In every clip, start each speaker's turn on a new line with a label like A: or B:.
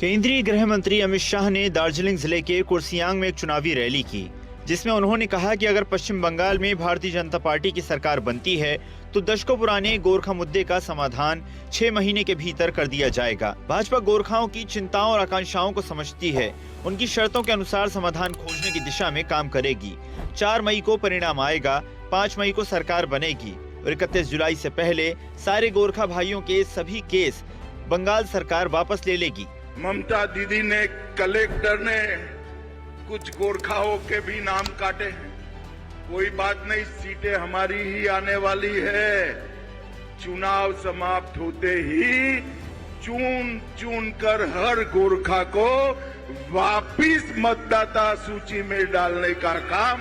A: केंद्रीय गृह मंत्री अमित शाह ने दार्जिलिंग जिले के कुर्सियांग में एक चुनावी रैली की, जिसमें उन्होंने कहा कि अगर पश्चिम बंगाल में भारतीय जनता पार्टी की सरकार बनती है तो दशकों पुराने गोरखा मुद्दे का समाधान 6 महीने के भीतर कर दिया जाएगा। भाजपा गोरखाओं की चिंताओं और आकांक्षाओं को समझती है, उनकी शर्तों के अनुसार समाधान खोजने की दिशा में काम करेगी। 4 मई को परिणाम आएगा, 5 मई को सरकार बनेगी और 31 जुलाई से पहले सारे गोरखा भाइयों के सभी केस बंगाल सरकार वापस ले लेगी।
B: ममता दीदी ने, कलेक्टर ने कुछ गोरखाओं के भी नाम काटे हैं। कोई बात नहीं, सीटें हमारी ही आने वाली है। चुनाव समाप्त होते ही चुन चुन कर हर गोरखा को वापिस मतदाता सूची में डालने का काम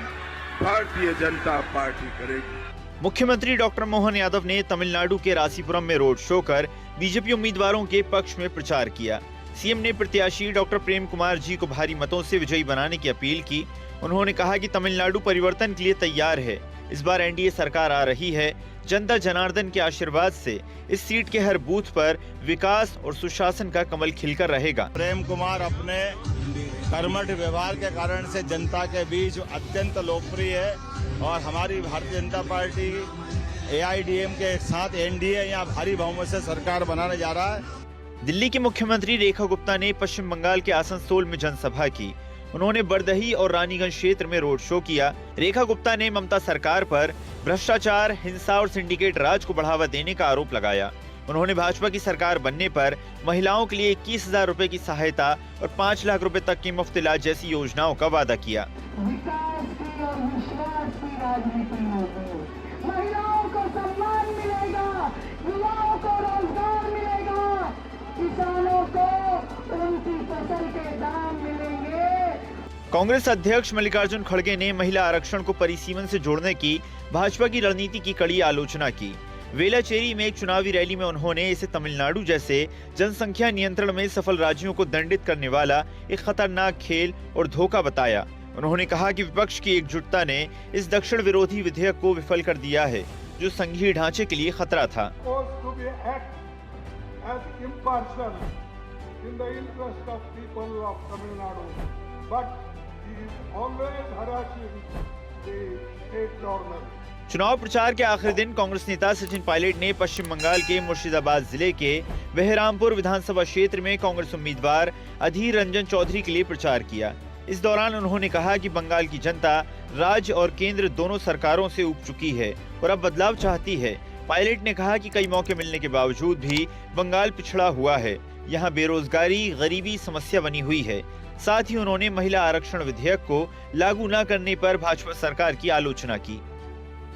B: भारतीय जनता पार्टी करेगी।
A: मुख्यमंत्री डॉक्टर मोहन यादव ने तमिलनाडु के रासीपुरम में रोड शो कर बीजेपी उम्मीदवारों के पक्ष में प्रचार किया। सीएम ने प्रत्याशी डॉक्टर प्रेम कुमार जी को भारी मतों से विजयी बनाने की अपील की। उन्होंने कहा कि तमिलनाडु परिवर्तन के लिए तैयार है। इस बार एनडीए सरकार आ रही है। जनता जनार्दन के आशीर्वाद से इस सीट के हर बूथ पर विकास और सुशासन का कमल खिलकर रहेगा।
C: प्रेम कुमार अपने कर्मठ व्यवहार के कारण से जनता के बीच अत्यंत लोकप्रिय है और हमारी भारतीय जनता पार्टी एआईडीएम के साथ एनडीए यहाँ भारी बहुमत से सरकार बनाने जा रहा है।
A: दिल्ली की मुख्यमंत्री रेखा गुप्ता ने पश्चिम बंगाल के आसनसोल में जनसभा की। उन्होंने बरदही और रानीगंज क्षेत्र में रोड शो किया। रेखा गुप्ता ने ममता सरकार पर भ्रष्टाचार, हिंसा और सिंडिकेट राज को बढ़ावा देने का आरोप लगाया। उन्होंने भाजपा की सरकार बनने पर महिलाओं के लिए 21,000 रुपए की सहायता और 5 लाख रुपए तक की मुफ्त इलाज जैसी योजनाओं का वादा किया।
D: विकास की और विश्वास की राजनीति होगी। महिलाओं को सम्मान मिलेगा, युवाओं को रोजगार मिलेगा, किसानों को उनकी फसल के दाम मिलेंगे।
A: कांग्रेस अध्यक्ष मल्लिकार्जुन खड़गे ने महिला आरक्षण को परिसीमन से जोड़ने की भाजपा की रणनीति की कड़ी आलोचना की। वेलाचेरी में एक चुनावी रैली में उन्होंने इसे तमिलनाडु जैसे जनसंख्या नियंत्रण में सफल राज्यों को दंडित करने वाला एक खतरनाक खेल और धोखा बताया। उन्होंने कहा कि विपक्ष की एकजुटता ने इस दक्षिण विरोधी विधेयक को विफल कर दिया है, जो संघीय ढांचे के लिए खतरा था। चुनाव प्रचार के आखिरी दिन कांग्रेस नेता सचिन पायलट ने पश्चिम बंगाल के मुर्शिदाबाद जिले के बहरामपुर विधानसभा क्षेत्र में कांग्रेस उम्मीदवार अधीर रंजन चौधरी के लिए प्रचार किया। इस दौरान उन्होंने कहा कि बंगाल की जनता राज्य और केंद्र दोनों सरकारों से ऊब चुकी है और अब बदलाव चाहती है। पायलट ने कहा कि कई मौके मिलने के बावजूद भी बंगाल पिछड़ा हुआ है। यहाँ बेरोजगारी, गरीबी समस्या बनी हुई है। साथ ही उन्होंने महिला आरक्षण विधेयक को लागू न करने पर भाजपा सरकार की आलोचना की।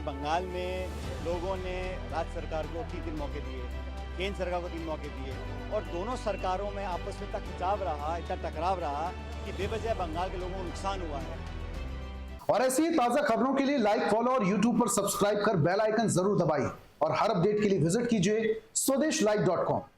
E: बंगाल में लोगों ने राज्य सरकार को 3 मौके दिए, केंद्र सरकार को 3 मौके दिए और दोनों सरकारों में आपस में इतना खिंचाव रहा, इतना टकराव रहा कि बेवजह बंगाल के लोगों को नुकसान हुआ है।
F: और ऐसी ही ताजा खबरों के लिए लाइक, फॉलो और यूट्यूब पर सब्सक्राइब कर बेल आइकन जरूर दबाइए और हर अपडेट के लिए विजिट कीजिए स्वदेशलाइव.com।